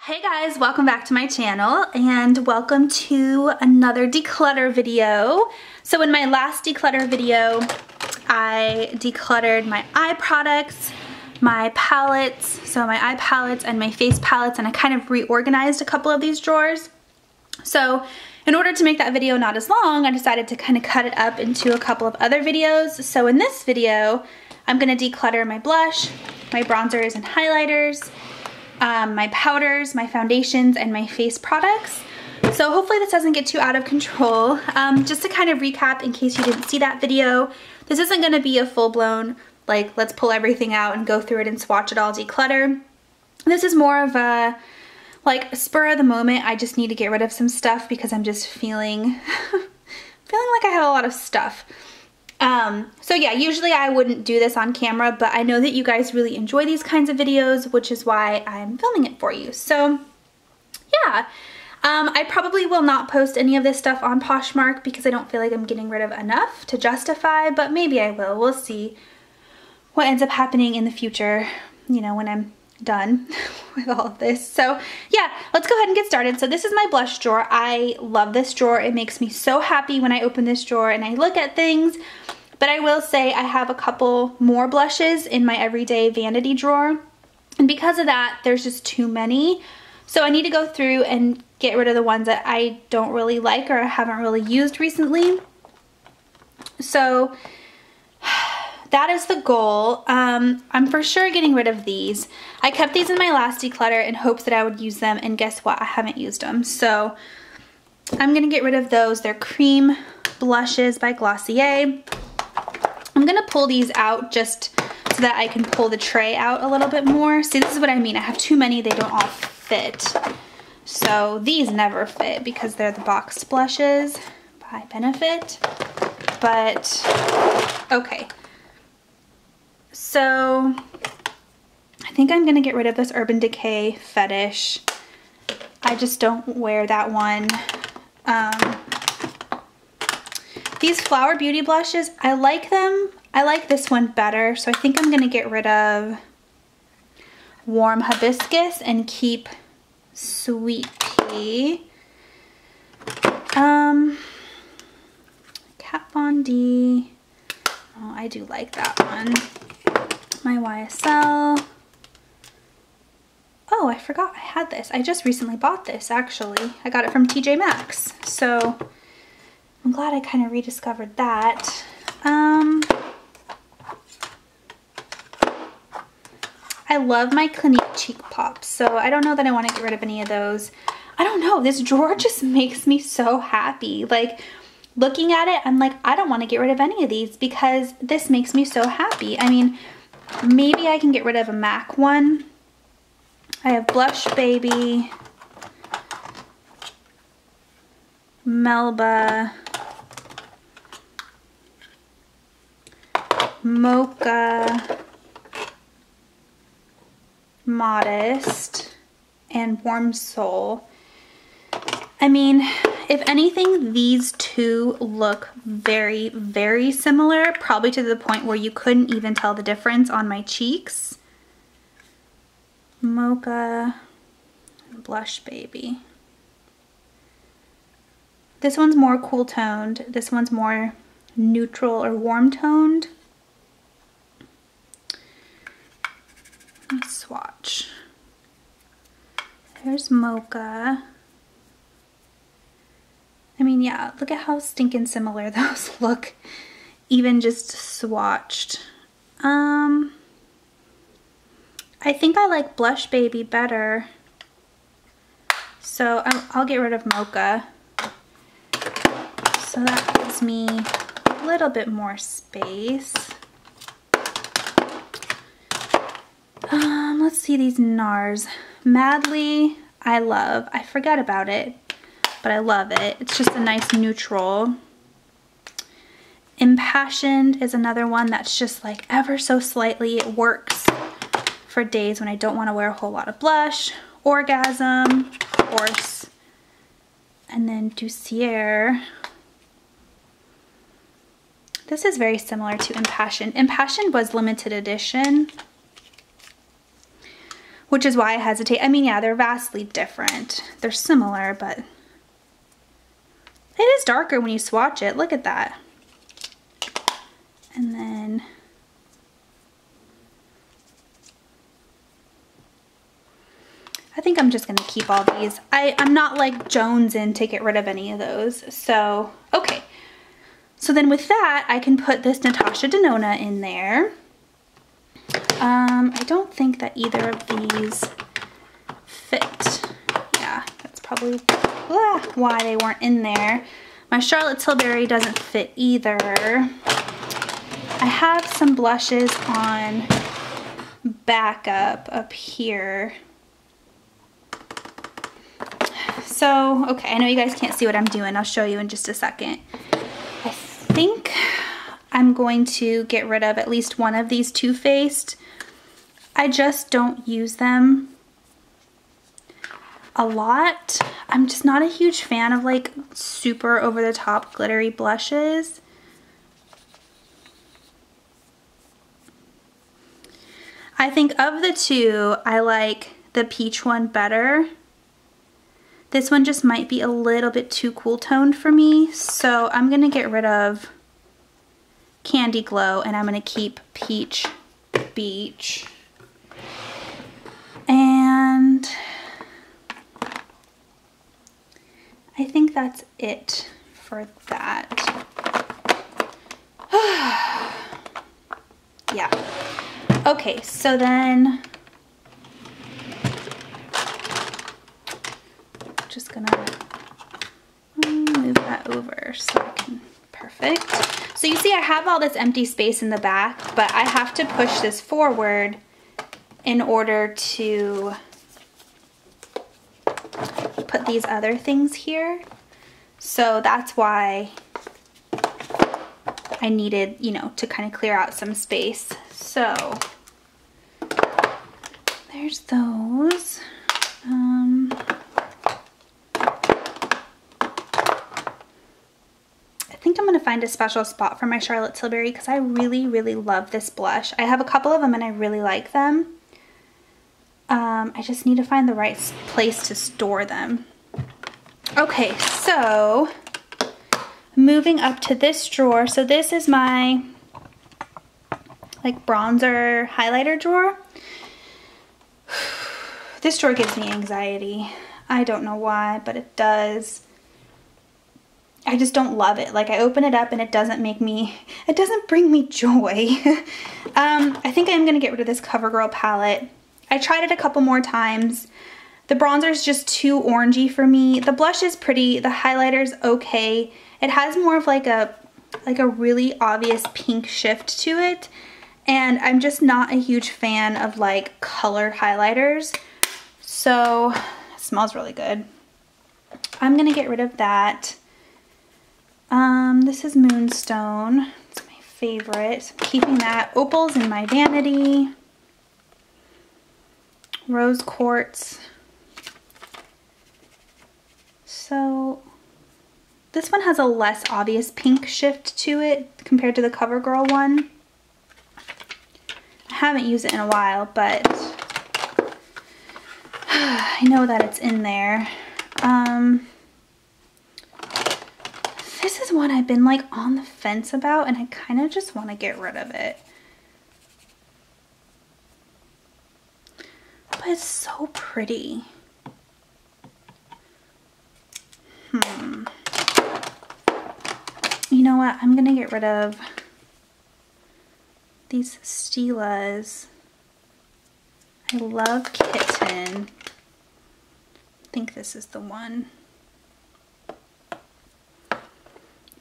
Hey guys, welcome back to my channel and welcome to another declutter video. So in my last declutter video, I decluttered my eye products, my palettes, so my eye palettes and my face palettes, and I kind of reorganized a couple of these drawers. So in order to make that video not as long, I decided to kind of cut it up into a couple of other videos. So in this video, I'm gonna declutter my blush, my bronzers and highlighters, my powders, my foundations, and my face products. So hopefully this doesn't get too out of control. Just to kind of recap in case you didn't see that video, this isn't going to be a full-blown, like, let's pull everything out and go through it and swatch it all, declutter. This is more of a, like, spur of the moment. I just need to get rid of some stuff because I'm just feeling, like I have a lot of stuff. So yeah, usually I wouldn't do this on camera, but I know that you guys really enjoy these kinds of videos, which is why I'm filming it for you. So yeah, I probably will not post any of this stuff on PoshMark because I don't feel like I'm getting rid of enough to justify, but maybe I will. We'll see what ends up happening in the future, you know, when I'm done with all of this. So yeah, let's go ahead and get started. So this is my blush drawer. I love this drawer. It makes me so happy when I open this drawer and I look at things. But I will say I have a couple more blushes in my everyday vanity drawer. And because of that, there's just too many. So I need to go through and get rid of the ones that I don't really like or haven't really used recently. So that is the goal. I'm for sure getting rid of these. I kept these in my last declutter in hopes that I would use them, and guess what? I haven't used them. So I'm gonna get rid of those. They're cream blushes by Glossier. I'm gonna pull these out just so that I can pull the tray out a little bit more. See, this is what I mean. I have too many, they don't all fit. So these never fit because they're the boxed blushes by Benefit. But, okay. So, I think I'm gonna get rid of this Urban Decay Fetish. I just don't wear that one. These Flower Beauty blushes, I like them. I like this one better, so I think I'm gonna get rid of Warm Hibiscus and keep Sweet Pea. Kat Von D. Oh, I do like that one. My YSL. Oh, I forgot I had this. I just recently bought this, actually. I got it from TJ Maxx, so I'm glad I kind of rediscovered that. I love my Clinique Cheek Pops, so I don't know that I want to get rid of any of those. I don't know, this drawer just makes me so happy. Like, looking at it, I'm like, I don't want to get rid of any of these because this makes me so happy. I mean, maybe I can get rid of a MAC one. I have Blush Baby, Melba, Mocha, Modest, and Warm Soul. I mean, if anything, these two look very, very similar, probably to the point where you couldn't even tell the difference on my cheeks. Mocha, Blush Baby. This one's more cool toned. This one's more neutral or warm toned. Let's swatch. There's Mocha. I mean, yeah, look at how stinking similar those look, even just swatched. I think I like Blush Baby better, so I'll get rid of Mocha. So that gives me a little bit more space. Let's see these NARS. Madly, I love. I forget about it, but I love it. It's just a nice neutral. Impassioned is another one that's just like ever so slightly. It works for days when I don't want to wear a whole lot of blush. Orgasm, of course. And then Doucier. This is very similar to Impassioned. Impassioned was limited edition. which is why I hesitate. I mean, yeah, they're vastly different. They're similar, but it is darker when you swatch it. Look at that. And then I think I'm just gonna keep all these. I'm not like jonesing to get rid of any of those. So, okay. So then with that, I can put this Natasha Denona in there. I don't think that either of these fit. Yeah, that's probably why they weren't in there. My Charlotte Tilbury doesn't fit either. I have some blushes on backup up here. So, okay, I know you guys can't see what I'm doing. I'll show you in just a second. I think I'm going to get rid of at least one of these Too Faced. I just don't use them a lot. I'm just not a huge fan of like super over the top glittery blushes. I think of the two, I like the peach one better. This one just might be a little bit too cool toned for me, so I'm gonna get rid of Candy Glow and I'm gonna keep Peach Beach. And I think that's it for that. Yeah. Okay, so then just gonna move that over so I can, perfect. So you see I have all this empty space in the back, but I have to push this forward in order to put these other things here. So that's why I needed, you know, to kind of clear out some space. So there's those. I think I'm gonna find a special spot for my Charlotte Tilbury because I really, really love this blush. I have a couple of them and I really like them. I just need to find the right place to store them. Okay, so moving up to this drawer. So this is my like bronzer highlighter drawer. This drawer gives me anxiety. I don't know why, but it does. I just don't love it. Like I open it up and it doesn't bring me joy. I think I'm gonna get rid of this CoverGirl palette. I tried it a couple more times. The bronzer is just too orangey for me. The blush is pretty, the highlighter's okay. It has more of like a really obvious pink shift to it. And I'm just not a huge fan of like colored highlighters. So it smells really good. I'm gonna get rid of that. This is Moonstone. It's my favorite. I'm keeping that. Opal's in my vanity. Rose Quartz. So this one has a less obvious pink shift to it compared to the CoverGirl one. I haven't used it in a while, but I know that it's in there. This is one I've been like on the fence about and I kind of just want to get rid of it. But it's so pretty. You know what? I'm gonna get rid of these Stilas. I love Kitten. I think this is the one.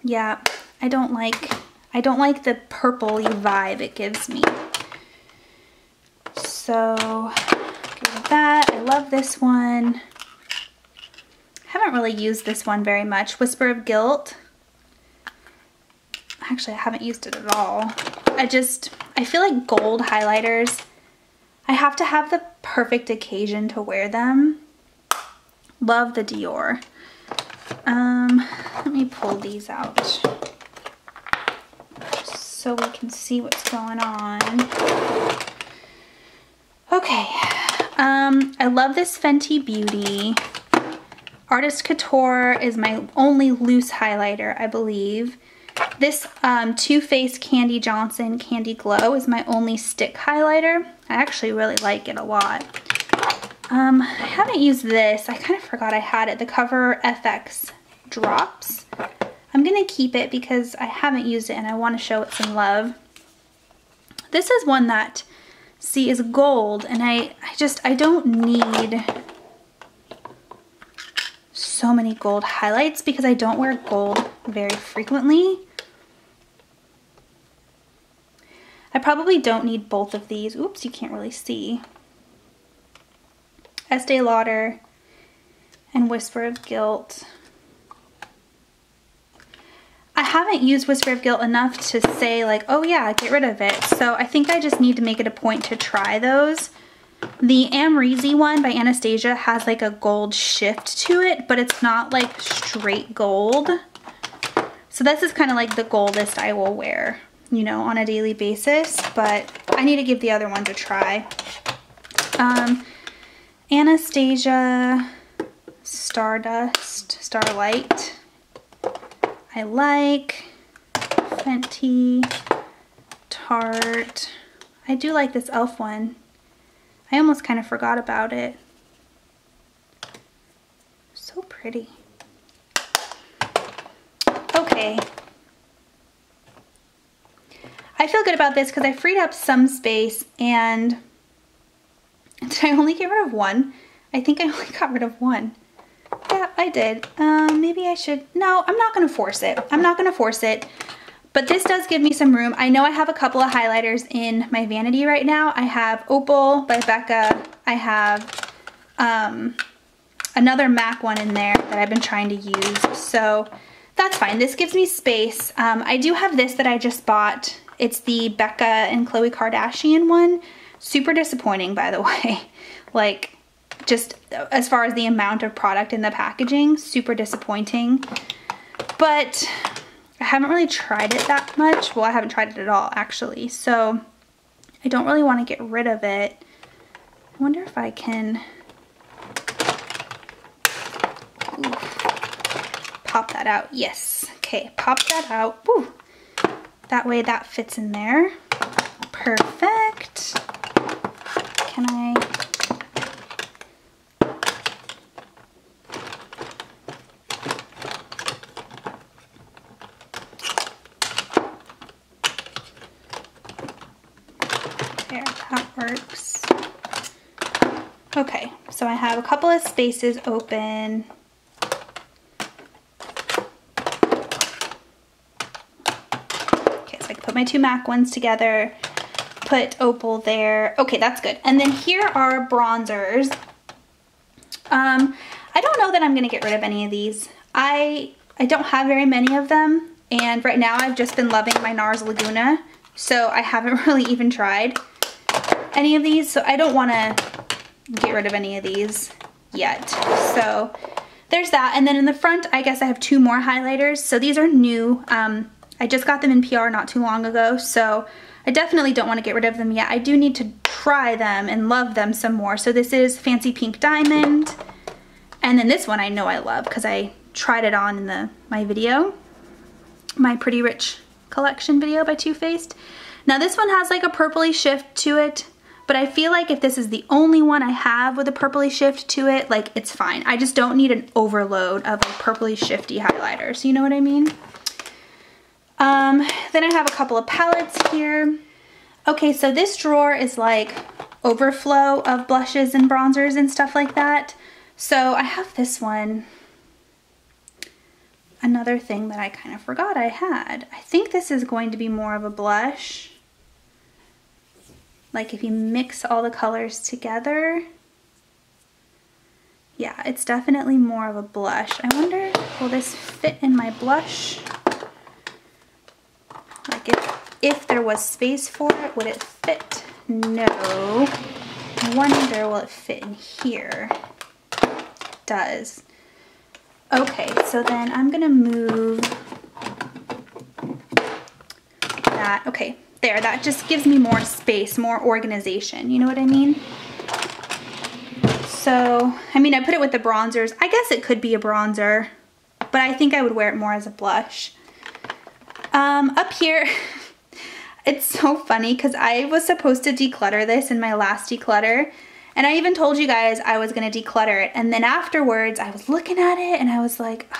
Yeah, I don't like the purpley vibe it gives me. So, get rid of that. I love this one. I haven't really used this one very much. Whisper of Guilt. Actually, I haven't used it at all. I feel like gold highlighters, I have to have the perfect occasion to wear them. Love the Dior. Let me pull these out so we can see what's going on. Okay, I love this Fenty Beauty. Artist Couture is my only loose highlighter, I believe. This Too Faced Candy Johnson Candy Glow is my only stick highlighter. I actually really like it a lot. I haven't used this. I kind of forgot I had it. The Cover FX Drops. I'm going to keep it because I haven't used it and I want to show it some love. This is one that, see, is gold, and I don't need so many gold highlights because I don't wear gold very frequently. I probably don't need both of these. Oops, you can't really see. Estee Lauder and Whisper of Guilt. I haven't used Whisper of Guilt enough to say like, oh yeah, get rid of it. So I think I just need to make it a point to try those. The Amrezy one by Anastasia has like a gold shift to it, but it's not like straight gold. So this is kind of like the goldest I will wear, you know, on a daily basis, but I need to give the other ones a try. Anastasia Stardust, Starlight. I like Fenty, Tarte. I do like this e.l.f. one. I almost kind of forgot about it. So pretty. Okay. I feel good about this because I freed up some space, and did I only get rid of one? I think I only got rid of one. Yeah, I did. Maybe I should, no, I'm not gonna force it. I'm not gonna force it, but this does give me some room. I know I have a couple of highlighters in my vanity right now. I have Opal by Becca. I have another MAC one in there that I've been trying to use, so that's fine. This gives me space. I do have this that I just bought. It's the Becca and Khloe Kardashian one. Super disappointing, by the way. Like, just as far as the amount of product in the packaging, super disappointing. But I haven't really tried it that much. Well, I haven't tried it at all, actually. So I don't really want to get rid of it. I wonder if I can pop that out. Yes. Okay, pop that out. Woo. That way that fits in there. Perfect. Can I... There, that works. Okay, so I have a couple of spaces open. Okay, so I can put my two MAC ones together, put Opal there. Okay, that's good. And then here are bronzers. I don't know that I'm gonna get rid of any of these. I don't have very many of them, and right now I've just been loving my NARS Laguna, so I haven't really even tried any of these, so I don't want to get rid of any of these yet. So there's that. And then in the front, I guess I have two more highlighters. So these are new. I just got them in PR not too long ago, so I definitely don't want to get rid of them yet. I do need to try them and love them some more. So this is Fancy Pink Diamond, and then this one I know I love because I tried it on in my video, my Pretty Rich collection video by Too Faced. Now this one has like a purpley shift to it, but I feel like if this is the only one I have with a purpley shift to it, like, it's fine. I just don't need an overload of like purpley shifty highlighters, you know what I mean? Then I have a couple of palettes here. Okay, so this drawer is like overflow of blushes and bronzers and stuff like that. So I have this one. Another thing that I kind of forgot I had. I think this is going to be more of a blush. Like if you mix all the colors together. Yeah, it's definitely more of a blush. I wonder, will this fit in my blush? Like if there was space for it, would it fit? No. I wonder, will it fit in here? It does. Okay, so then I'm gonna move that. Okay, there, that just gives me more space, more organization, you know what I mean? So, I mean, I put it with the bronzers. I guess it could be a bronzer, but I think I would wear it more as a blush. Up here, it's so funny because I was supposed to declutter this in my last declutter. And I even told you guys I was going to declutter it. And then afterwards, I was looking at it and I was like,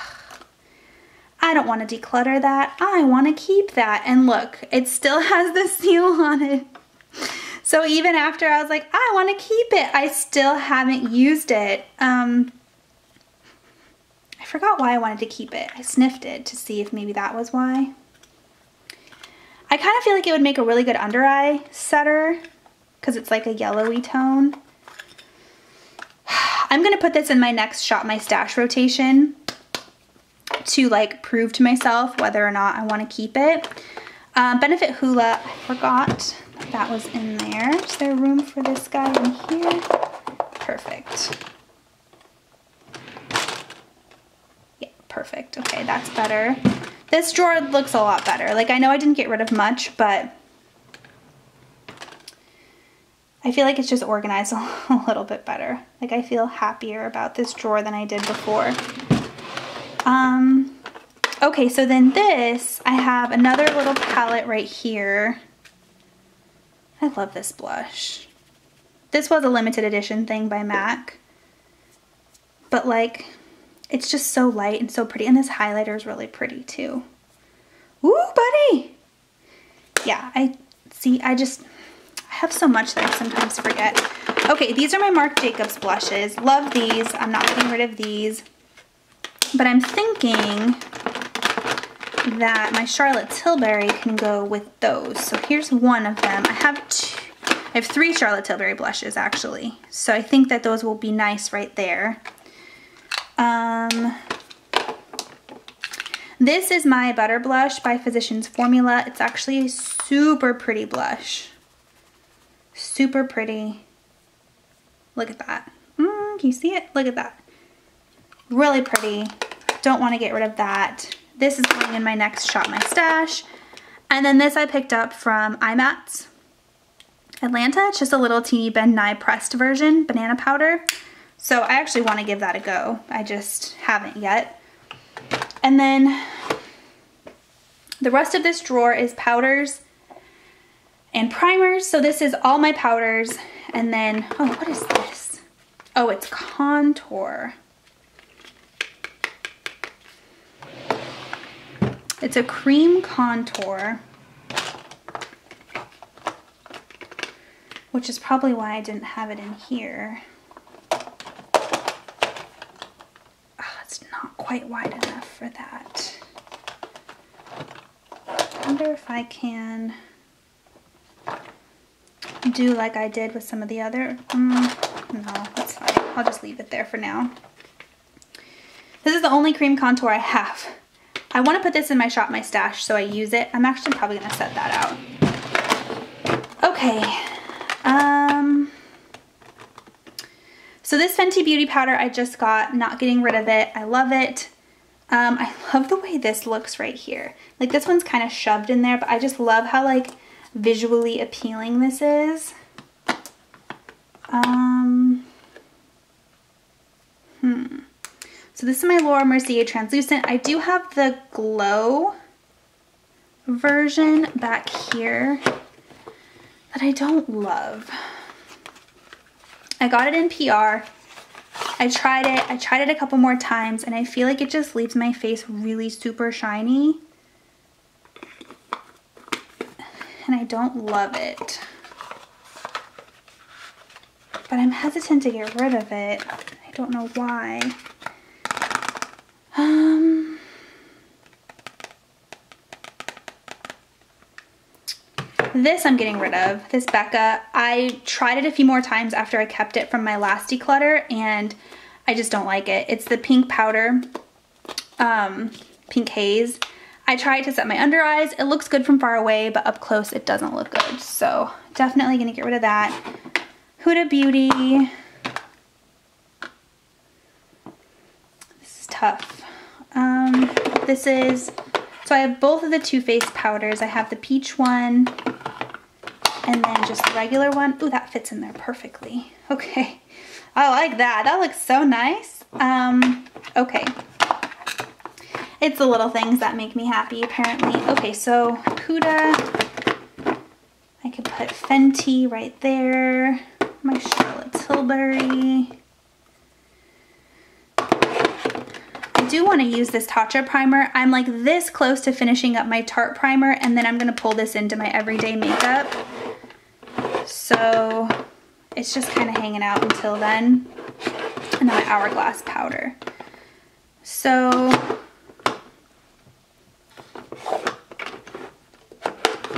I don't want to declutter that. I want to keep that. And look, it still has the seal on it. So even after I was like, I want to keep it, I still haven't used it. I forgot why I wanted to keep it. I sniffed it to see if maybe that was why. I kind of feel like it would make a really good under eye setter because it's like a yellowy tone. I'm going to put this in my next Shop My Stash rotation to like prove to myself whether or not I want to keep it. Benefit Hoola, I forgot that was in there. Is there room for this guy in here? Perfect. Yeah, perfect. Okay, that's better. This drawer looks a lot better. Like, I know I didn't get rid of much, but I feel like it's just organized a little bit better. Like, I feel happier about this drawer than I did before. Okay, so then this, I have another little palette right here. I love this blush. This was a limited edition thing by MAC. But like, it's just so light and so pretty. And this highlighter is really pretty too. Ooh, buddy! Yeah, I have so much that I sometimes forget. Okay, these are my Marc Jacobs blushes. Love these. I'm not getting rid of these. But I'm thinking that my Charlotte Tilbury can go with those. So here's one of them. I have 3 Charlotte Tilbury blushes actually. So I think that those will be nice right there. This is my Butter Blush by Physicians Formula. It's actually a super pretty blush. Super pretty. Look at that. Can you see it? Look at that. Really pretty. Don't want to get rid of that. This is going in my next Shop My Stash. And then this I picked up from iMats Atlanta. It's just a little teeny Ben Nye pressed version, banana powder. So I actually want to give that a go. I just haven't yet. And then the rest of this drawer is powders and primers. So this is all my powders. And then, oh, what is this? Oh, it's contour. It's a cream contour, which is probably why I didn't have it in here. Oh, it's not quite wide enough for that. I wonder if I can do like I did with some of the other. No, that's fine. I'll just leave it there for now. This is the only cream contour I have. I want to put this in my Shop My Stash so I use it. I'm actually probably going to set that out. Okay. So this Fenty Beauty powder I just got, not getting rid of it. I love it. I love the way this looks right here. Like this one's kind of shoved in there, but I just love how like visually appealing this is. So this is my Laura Mercier translucent. I do have the glow version back here that I don't love. I got it in PR. I tried it a couple more times and I feel like it just leaves my face really super shiny. And I don't love it. But I'm hesitant to get rid of it. I don't know why. This I'm getting rid of, this Becca. I tried it a few more times after I kept it from my last declutter and I just don't like it. It's the pink powder, pink haze. I tried to set my under eyes. It looks good from far away, but up close it doesn't look good. So definitely gonna get rid of that. Huda Beauty. This is tough. So I have both of the Too Faced powders. I have the peach one and then just the regular one. Ooh, that fits in there perfectly. Okay. I like that. That looks so nice. Okay. It's the little things that make me happy, apparently. Okay, so Huda. I could put Fenty right there. My Charlotte Tilbury. I do want to use this Tatcha primer. I'm like this close to finishing up my Tarte primer, and then I'm going to pull this into my everyday makeup. So it's just kind of hanging out until then. And then my Hourglass powder. So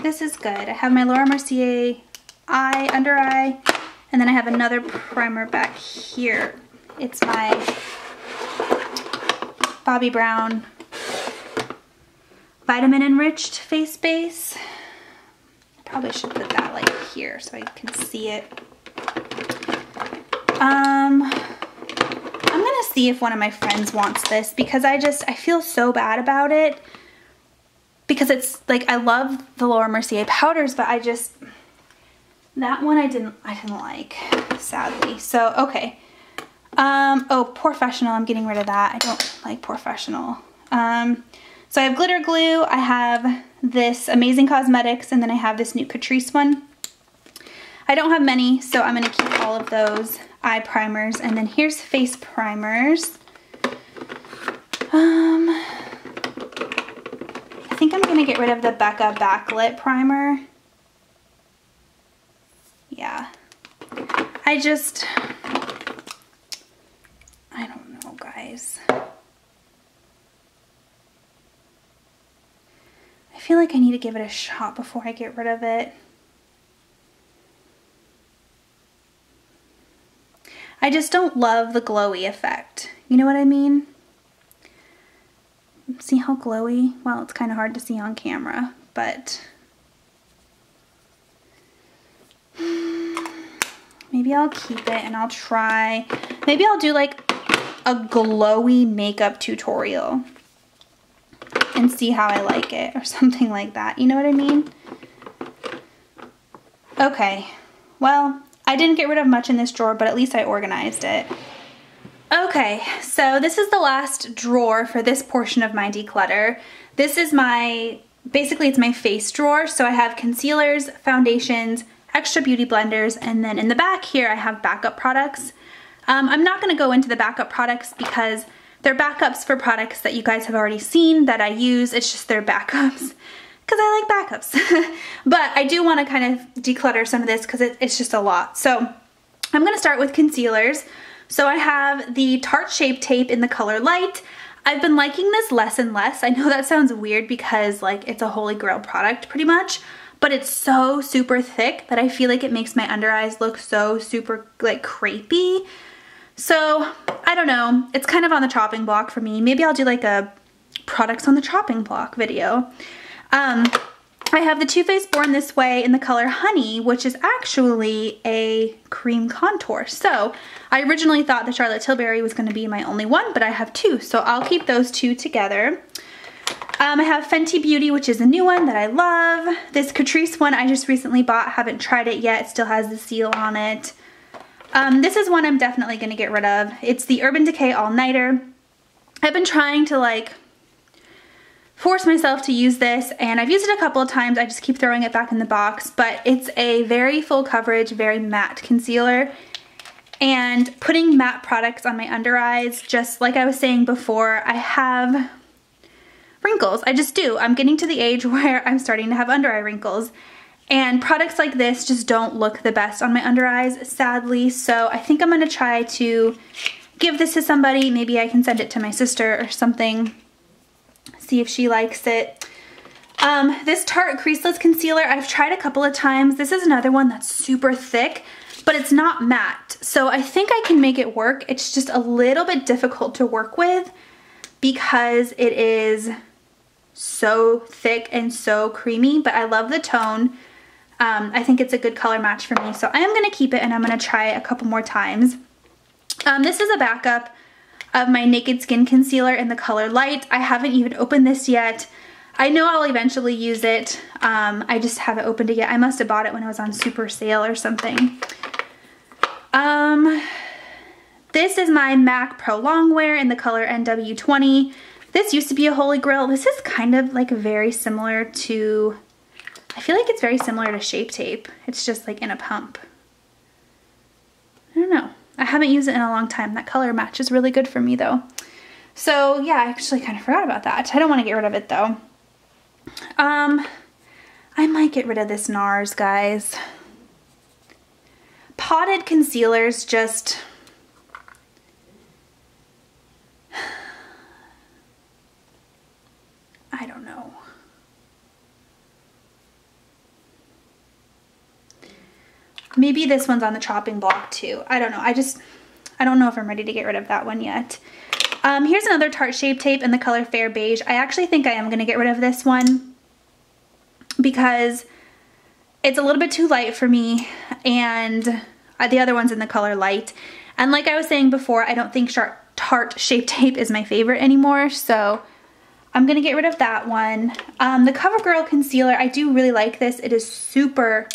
this is good. I have my Laura Mercier under eye, and then I have another primer back here. It's my Bobbi Brown Vitamin Enriched Face Base. I probably should put that like here so I can see it. I'm gonna see if one of my friends wants this, because I feel so bad about it, because it's like, I love the Laura Mercier powders, but that one I didn't like, sadly. So okay. Oh, Professional, I'm getting rid of that. I don't like Professional. So I have glitter glue, I have this Amazing Cosmetics, and then I have this new Catrice one. I don't have many, so I'm gonna keep all of those eye primers. And then here's face primers. I think I'm gonna get rid of the Becca Backlit primer. Yeah. I don't know, guys. I feel like I need to give it a shot before I get rid of it. I just don't love the glowy effect. You know what I mean? See how glowy? Well, it's kind of hard to see on camera, but maybe I'll keep it and I'll try. Maybe I'll do like a glowy makeup tutorial and see how I like it, or something like that. You know what I mean? Okay, well, I didn't get rid of much in this drawer, but at least I organized it. Okay, so this is the last drawer for this portion of my declutter. This is basically it's my face drawer. So I have concealers, foundations, extra beauty blenders, and then in the back here I have backup products. I'm not gonna go into the backup products because they're backups for products that you guys have already seen that I use. It's just they're backups because I like backups. But I do wanna kind of declutter some of this because it's just a lot. So I'm gonna start with concealers. So I have the Tarte Shape Tape in the color Light. I've been liking this less and less. I know that sounds weird because like it's a holy grail product pretty much, but it's so super thick that I feel like it makes my under eyes look so super like crepey. So I don't know, it's kind of on the chopping block for me. Maybe I'll do like a products on the chopping block video. I have the Too Faced Born This Way in the color Honey, which is actually a cream contour. So I originally thought the Charlotte Tilbury was going to be my only one, but I have two, so I'll keep those two together. I have Fenty Beauty, which is a new one that I love. This Catrice one I just recently bought, haven't tried it yet, it still has the seal on it. This is one I'm definitely going to get rid of. It's the Urban Decay All Nighter. I've been trying to like force myself to use this, and I've used it a couple of times. I just keep throwing it back in the box, but it's a very full coverage, very matte concealer. And putting matte products on my under eyes, just like I was saying before, I have wrinkles. I just do. I'm getting to the age where I'm starting to have under eye wrinkles. And products like this just don't look the best on my under eyes, sadly. So I think I'm going to try to give this to somebody. Maybe I can send it to my sister or something. See if she likes it. This Tarte Creaseless Concealer, I've tried a couple of times. This is another one that's super thick, but it's not matte. So I think I can make it work. It's just a little bit difficult to work with because it is so thick and so creamy, but I love the tone. I think it's a good color match for me. So I am gonna keep it and I'm gonna try it a couple more times. This is a backup of my Naked Skin Concealer in the color Light. I haven't even opened this yet. I know I'll eventually use it. I just haven't opened it yet. I must have bought it when it was on super sale or something. This is my MAC Pro Longwear in the color NW20. This used to be a Holy Grail. This is kind of like very similar to, I feel like it's very similar to Shape Tape. It's just like in a pump. I don't know. I haven't used it in a long time. That color match is really good for me though. So yeah, I actually kind of forgot about that. I don't want to get rid of it though. I might get rid of this NARS, guys. Potted concealers just... I don't know. Maybe this one's on the chopping block too. I don't know. I don't know if I'm ready to get rid of that one yet. Here's another Tarte Shape Tape in the color Fair Beige. I actually think I am going to get rid of this one because it's a little bit too light for me, and the other one's in the color Light. And like I was saying before, I don't think Tarte Shape Tape is my favorite anymore, so I'm going to get rid of that one. The CoverGirl Concealer, I do really like this. It is super,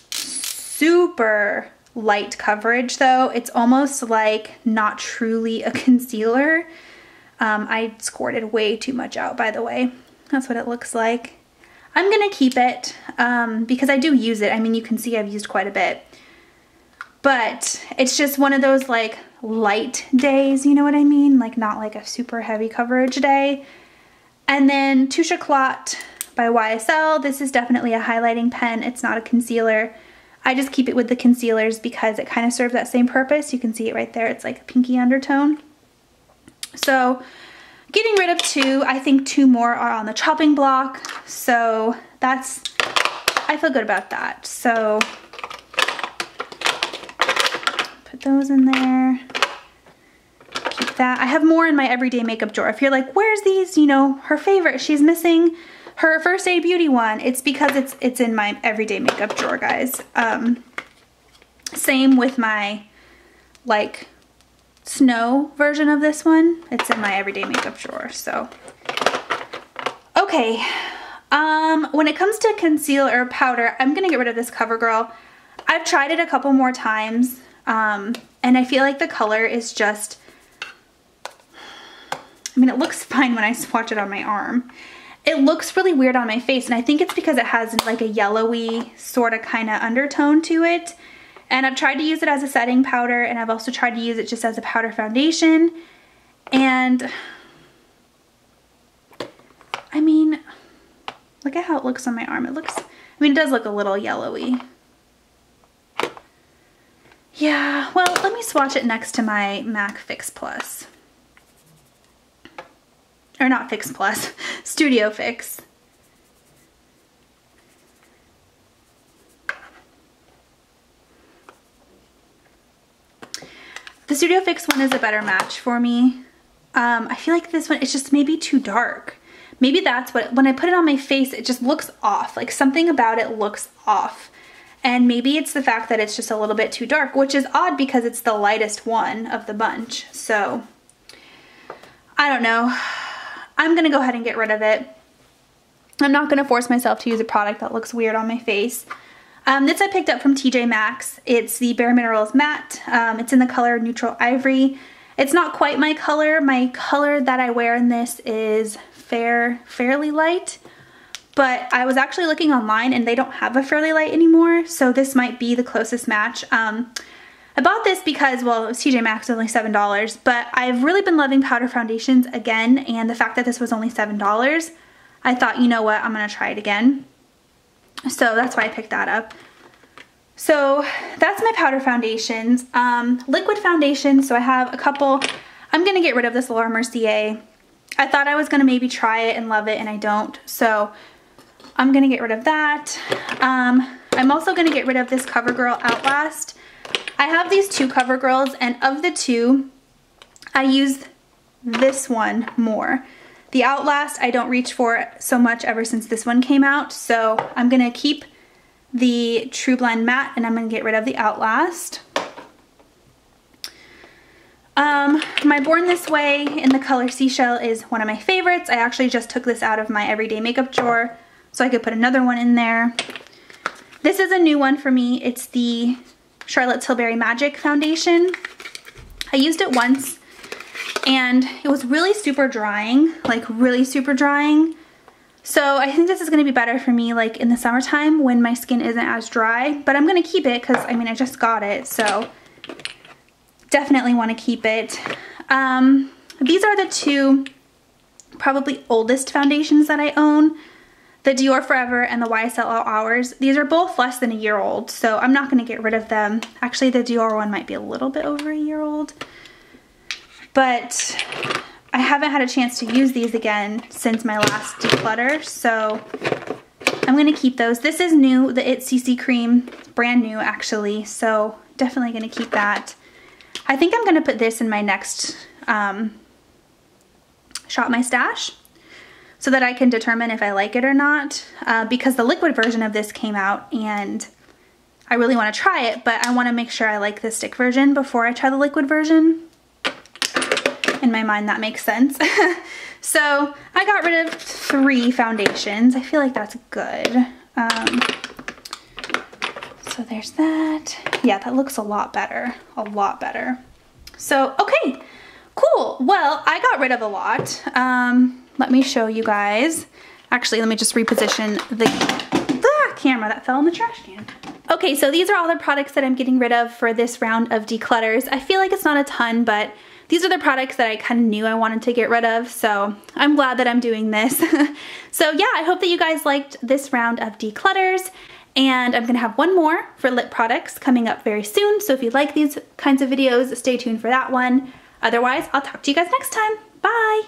super light coverage though. It's almost like not truly a concealer. I squirted way too much out, by the way. That's what it looks like. I'm gonna keep it because I do use it. I mean, you can see I've used quite a bit, but it's just one of those like light days, you know what I mean? Like not like a super heavy coverage day. And then Touche Éclat by YSL. This is definitely a highlighting pen. It's not a concealer. I just keep it with the concealers because it kind of serves that same purpose. You can see it right there. It's like a pinky undertone. So getting rid of two. I think two more are on the chopping block. So that's, I feel good about that. So put those in there. Keep that. I have more in my everyday makeup drawer. If you're like, where's these, you know, her favorite, she's missing her First Aid Beauty one. It's because it's in my everyday makeup drawer, guys. Same with my like snow version of this one. It's in my everyday makeup drawer. So okay, when it comes to concealer or powder, I'm gonna get rid of this CoverGirl. I've tried it a couple more times, and I feel like the color is just, I mean, it looks fine when I swatch it on my arm. It looks really weird on my face, and I think it's because it has like a yellowy sort of kind of undertone to it. And I've tried to use it as a setting powder, and I've also tried to use it just as a powder foundation. And I mean, look at how it looks on my arm. It looks, I mean, it does look a little yellowy. Yeah, well, let me swatch it next to my MAC Fix Plus. Or not Fix Plus, Studio Fix. The Studio Fix one is a better match for me. I feel like this one, it's just maybe too dark. Maybe that's what, when I put it on my face, it just looks off. Like something about it looks off. And maybe it's the fact that it's just a little bit too dark, which is odd because it's the lightest one of the bunch. So, I don't know. I'm gonna go ahead and get rid of it. I'm not gonna force myself to use a product that looks weird on my face. This I picked up from TJ Maxx. It's the Bare Minerals Matte. It's in the color Neutral Ivory. It's not quite my color. My color that I wear in this is fairly light. But I was actually looking online and they don't have a fairly light anymore. So this might be the closest match. I bought this because, well, it was TJ Maxx, only $7, but I've really been loving powder foundations again, and the fact that this was only $7, I thought, you know what, I'm gonna try it again. So that's why I picked that up. So that's my powder foundations. Liquid foundations, so I have a couple. I'm gonna get rid of this Laura Mercier. I thought I was gonna maybe try it and love it, and I don't, so I'm gonna get rid of that. I'm also gonna get rid of this CoverGirl Outlast. I have these two CoverGirls, and of the two, I use this one more. The Outlast I don't reach for so much ever since this one came out, so I'm gonna keep the True Blend Matte and I'm gonna get rid of the Outlast. My Born This Way in the color Seashell is one of my favorites. I actually just took this out of my everyday makeup drawer so I could put another one in there. This is a new one for me. It's the Charlotte Tilbury Magic Foundation. I used it once and it was really super drying, like really super drying. So I think this is gonna be better for me like in the summertime when my skin isn't as dry, but I'm gonna keep it because I mean, I just got it, so definitely wanna keep it. These are the two probably oldest foundations that I own. The Dior Forever and the YSL All Hours. These are both less than a year old, so I'm not gonna get rid of them. Actually, the Dior one might be a little bit over a year old, but I haven't had a chance to use these again since my last declutter, so I'm gonna keep those. This is new, the It CC Cream, brand new actually, so definitely gonna keep that. I think I'm gonna put this in my next Shop My Stash, so that I can determine if I like it or not, because the liquid version of this came out and I really want to try it, but I want to make sure I like the stick version before I try the liquid version. In my mind, that makes sense. So I got rid of 3 foundations. I feel like that's good. So there's that. Yeah, that looks a lot better, a lot better. So, okay, cool. Well, I got rid of a lot. Let me show you guys. Actually, let me just reposition the camera that fell in the trash can. Okay, so these are all the products that I'm getting rid of for this round of declutters. I feel like it's not a ton, but these are the products that I kind of knew I wanted to get rid of, so I'm glad that I'm doing this. So yeah, I hope that you guys liked this round of declutters, and I'm gonna have one more for lip products coming up very soon, so if you like these kinds of videos, stay tuned for that one. Otherwise, I'll talk to you guys next time. Bye!